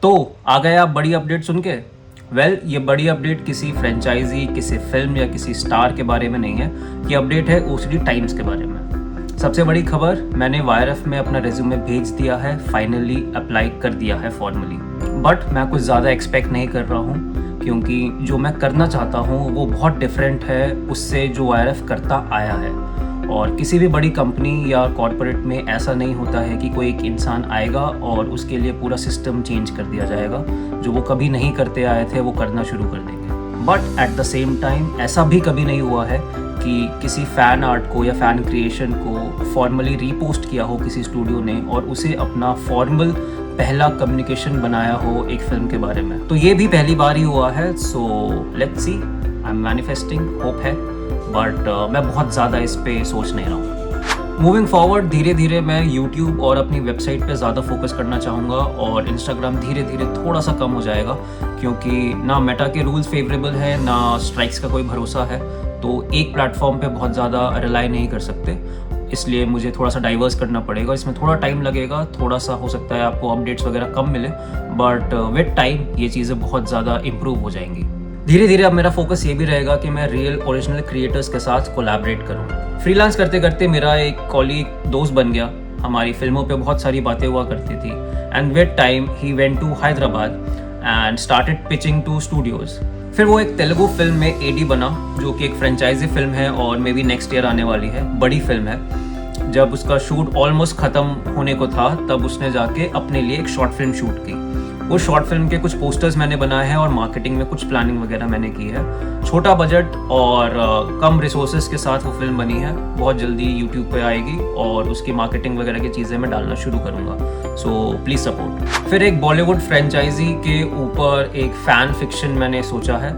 तो आ गए आप बड़ी अपडेट सुन के। ये बड़ी अपडेट किसी फ्रेंचाइजी, किसी फिल्म या किसी स्टार के बारे में नहीं है। ये अपडेट है ओसीडी टाइम्स के बारे में। सबसे बड़ी खबर, मैंने वायरएफ में अपना रेज्यूमे भेज दिया है, फाइनली अप्लाई कर दिया है फॉर्मली। बट मैं कुछ ज़्यादा एक्सपेक्ट नहीं कर रहा हूँ, क्योंकि जो मैं करना चाहता हूँ वो बहुत डिफरेंट है उससे जो वायरएफ करता आया है। और किसी भी बड़ी कंपनी या कॉरपोरेट में ऐसा नहीं होता है कि कोई एक इंसान आएगा और उसके लिए पूरा सिस्टम चेंज कर दिया जाएगा। जो वो कभी नहीं करते आए थे वो करना शुरू कर देंगे। But at the same time ऐसा भी कभी नहीं हुआ है कि किसी फ़ैन आर्ट को या फ़ैन क्रिएशन को फॉर्मली रीपोस्ट किया हो किसी स्टूडियो ने और उसे अपना फॉर्मल पहला कम्युनिकेशन बनाया हो एक फिल्म के बारे में। तो ये भी पहली बार ही हुआ है। So let's see, I am manifesting, hope है, बट मैं बहुत ज़्यादा इस पे सोच नहीं रहा हूँ। मूविंग फॉरवर्ड धीरे धीरे मैं यूट्यूब और अपनी वेबसाइट पे ज़्यादा फोकस करना चाहूँगा और इंस्टाग्राम धीरे धीरे थोड़ा सा कम हो जाएगा, क्योंकि ना मेटा के रूल्स फेवरेबल है ना स्ट्राइक्स का कोई भरोसा है। तो एक प्लेटफॉर्म पे बहुत ज़्यादा रिलाई नहीं कर सकते, इसलिए मुझे थोड़ा सा डाइवर्स करना पड़ेगा। इसमें थोड़ा टाइम लगेगा, थोड़ा सा हो सकता है आपको अपडेट्स वगैरह कम मिले, बट विद टाइम ये चीज़ें बहुत ज़्यादा इम्प्रूव हो जाएंगी। धीरे धीरे अब मेरा फोकस ये भी रहेगा कि मैं रियल ओरिजिनल क्रिएटर्स के साथ कोलैबोरेट करूँ। फ्रीलांस करते करते मेरा एक कॉलीग दोस्त बन गया, हमारी फिल्मों पे बहुत सारी बातें हुआ करती थी। And with time he went to Hyderabad and started pitching to studios. फिर वो एक तेलुगु फिल्म में एडी बना, जो कि एक फ्रेंचाइजी फिल्म है और मे बी नेक्स्ट ईयर आने वाली है, बड़ी फिल्म है। जब उसका शूट ऑलमोस्ट ख़त्म होने को था तब उसने जाके अपने लिए एक शॉर्ट फिल्म शूट की। वो शॉर्ट फिल्म के कुछ पोस्टर्स मैंने बनाए हैं और मार्केटिंग में कुछ प्लानिंग वगैरह मैंने की है। छोटा बजट और कम रिसोर्सेज के साथ वो फिल्म बनी है, बहुत जल्दी यूट्यूब पे आएगी और उसकी मार्केटिंग वगैरह की चीज़ें मैं डालना शुरू करूँगा। So please support. फिर एक बॉलीवुड फ्रेंचाइजी के ऊपर एक फ़ैन फिक्शन मैंने सोचा है।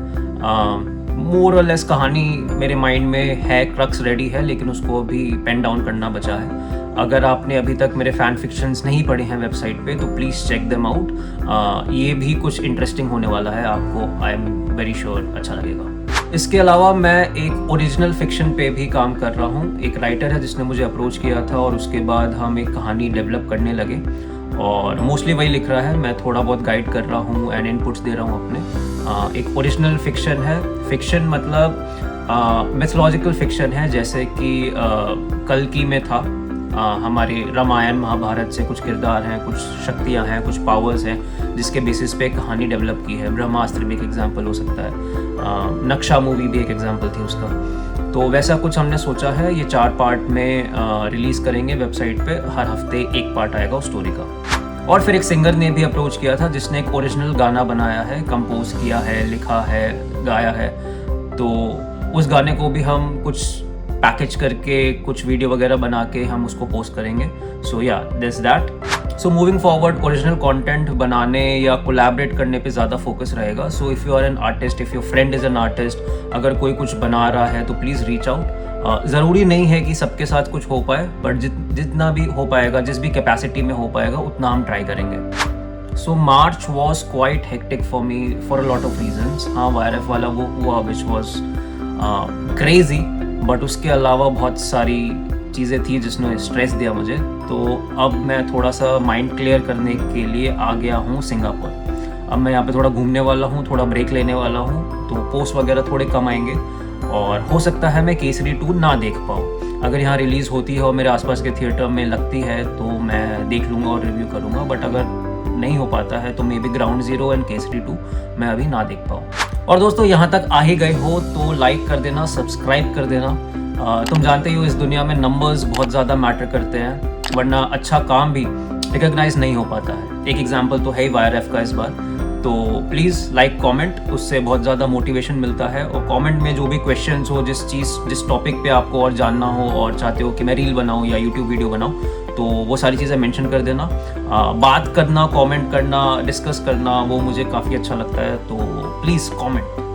मोर और लेस कहानी मेरे माइंड में है, क्रक्स रेडी है, लेकिन उसको अभी पेन डाउन करना बचा है। अगर आपने अभी तक मेरे फ़ैन फिक्शंस नहीं पढ़े हैं वेबसाइट पे तो प्लीज़ चेक देम आउट। ये भी कुछ इंटरेस्टिंग होने वाला है, आपको आई एम वेरी श्योर अच्छा लगेगा। इसके अलावा मैं एक ओरिजिनल फिक्शन पे भी काम कर रहा हूँ। एक राइटर है जिसने मुझे अप्रोच किया था और उसके बाद हम एक कहानी डेवलप करने लगे और मोस्टली वही लिख रहा है, मैं थोड़ा बहुत गाइड कर रहा हूँ एंड इनपुट्स दे रहा हूँ अपने। एक ओरिजिनल फिक्शन है। फिक्शन मतलब मिथोलॉजिकल फिक्शन है, जैसे कि कल्कि में था। हमारे रामायण महाभारत से कुछ किरदार हैं, कुछ शक्तियां हैं, कुछ पावर्स हैं, जिसके बेसिस पे कहानी डेवलप की है। ब्रह्मास्त्र भी एक एग्जांपल हो सकता है, नक्शा मूवी भी एक एग्जांपल थी उसका। तो वैसा कुछ हमने सोचा है। ये 4 पार्ट में रिलीज़ करेंगे वेबसाइट पे, हर हफ्ते एक पार्ट आएगा उस स्टोरी का। और फिर एक सिंगर ने भी अप्रोच किया था जिसने एक ओरिजिनल गाना बनाया है, कंपोज किया है, लिखा है, गाया है। तो उस गाने को भी हम कुछ पैकेज करके कुछ वीडियो वगैरह बना के हम उसको पोस्ट करेंगे। सो या this that. So moving forward original content बनाने या कोलैबोरेट करने पे ज़्यादा फोकस रहेगा। So if you are an artist, if your friend is an artist, अगर कोई कुछ बना रहा है तो प्लीज़ रीच आउट। ज़रूरी नहीं है कि सबके साथ कुछ हो पाए, बट जितना भी हो पाएगा, जिस भी कैपेसिटी में हो पाएगा उतना हम ट्राई करेंगे। So March was quite hectic for me for a lot of reasons. हाँ, वायरएफ वाला वो हुआ विच वॉज क्रेजी, बट उसके अलावा बहुत सारी चीज़ें थी जिसने स्ट्रेस दिया मुझे। तो अब मैं थोड़ा सा माइंड क्लियर करने के लिए आ गया हूँ सिंगापुर। अब मैं यहाँ पे थोड़ा घूमने वाला हूँ, थोड़ा ब्रेक लेने वाला हूँ, तो पोस्ट वगैरह थोड़े कम आएंगे और हो सकता है मैं केसरी 2 ना देख पाऊँ। अगर यहाँ रिलीज़ होती है और मेरे आसपास के थिएटर में लगती है तो मैं देख लूँगा और रिव्यू करूँगा, बट अगर नहीं हो पाता है तो may be ground zero and Kesari 2 मैं अभी ना देख पाऊँ। और दोस्तों, यहाँ तक आ ही गए हो तो लाइक कर देना, सब्सक्राइब कर देना। तुम जानते ही हो इस दुनिया में नंबर्स बहुत ज़्यादा मैटर करते हैं, वरना अच्छा काम भी रिकॉग्नाइज नहीं हो पाता है। एक एग्जांपल तो है ही वायरएफ का इस बार। तो प्लीज़ लाइक कमेंट, उससे बहुत ज़्यादा मोटिवेशन मिलता है। और कमेंट में जो भी क्वेश्चंस हो, जिस टॉपिक पे आपको और जानना हो और चाहते हो कि मैं रील बनाऊँ या यूट्यूब वीडियो बनाऊँ, तो वो सारी चीज़ें मेंशन कर देना। बात करना, कमेंट करना, डिस्कस करना, वो मुझे काफ़ी अच्छा लगता है। तो प्लीज़ कमेंट।